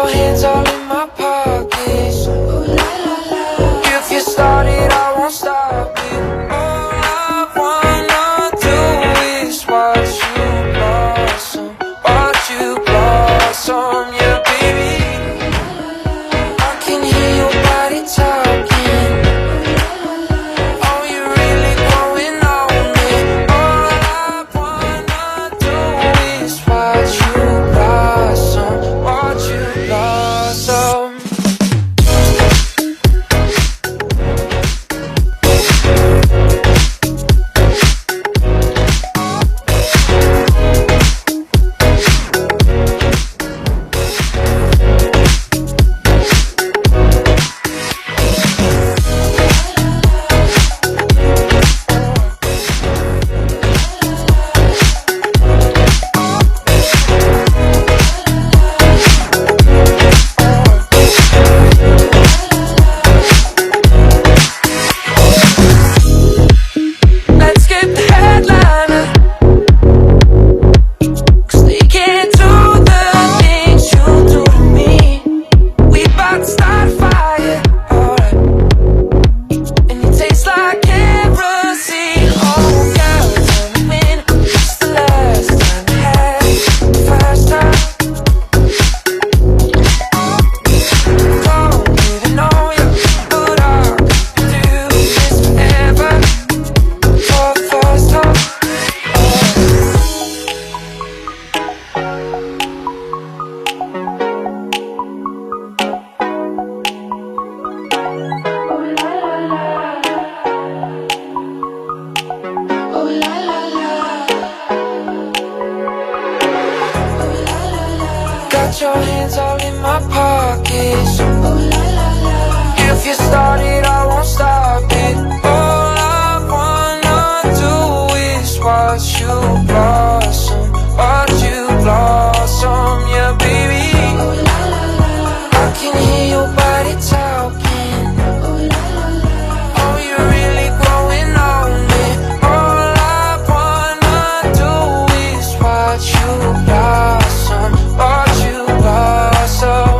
your hands all in my pockets. If you start it, I won't stop it. All I wanna do is watch you blossom, yeah, baby. I can hear your body talking. Oh, you're really going on me. All I wanna do is watch you blossom, watch you blossom. Got your hands all in my pockets. If you start it, I won't stop it. All I wanna do is watch you blossom, yeah, baby. I can hear your body talking. Oh, you're really growing on me. All I wanna do is watch you blossom, watch you blossom.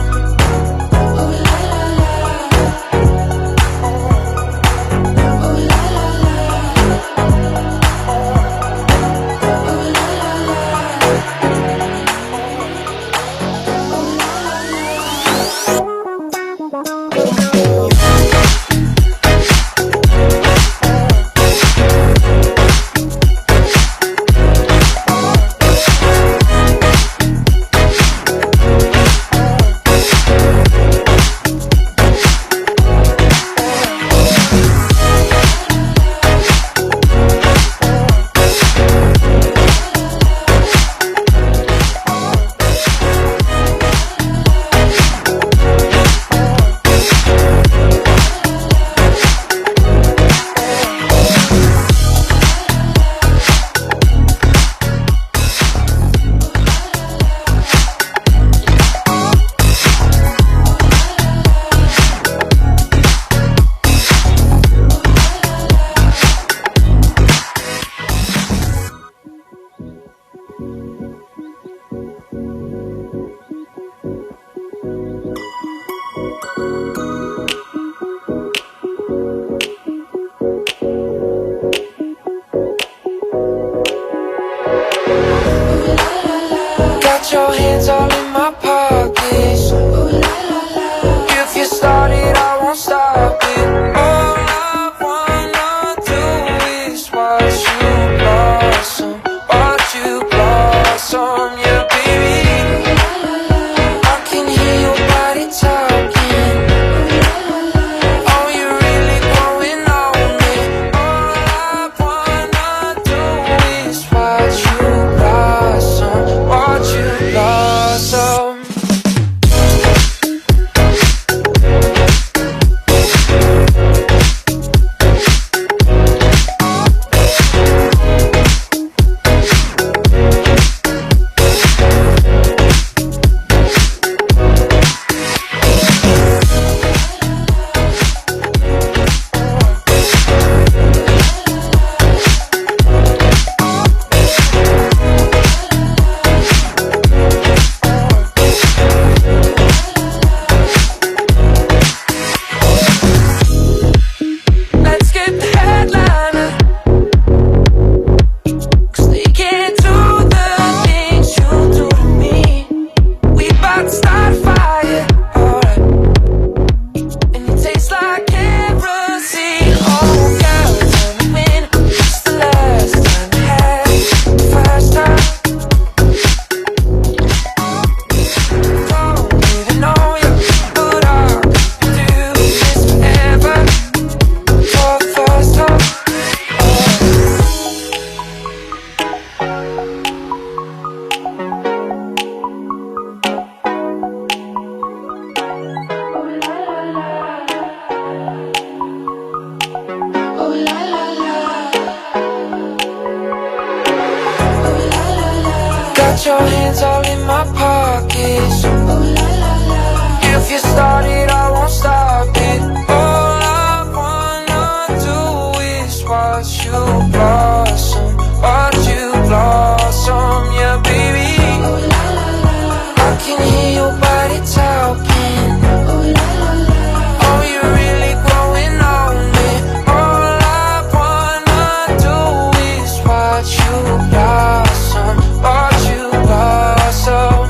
Got your hands all in my pockets. If you start it, I won't stop it. All I wanna do is watch you blossom, yeah, baby. I can hear your body talking. Oh, you're really growing on me. All I wanna do is watch you blossom, watch you blossom. hands all in my pockets. If you started, I won't stop it. All I wanna do is watch you blossom, yeah, baby. I can hear your body talking. Oh, you're really growing on me. All I wanna do is watch you blossom, watch you blossom.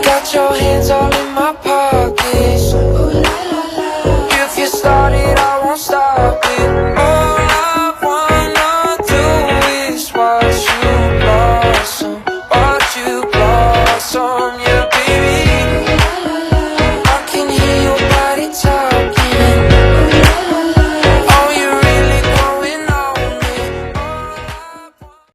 Got your hands all in my pocket.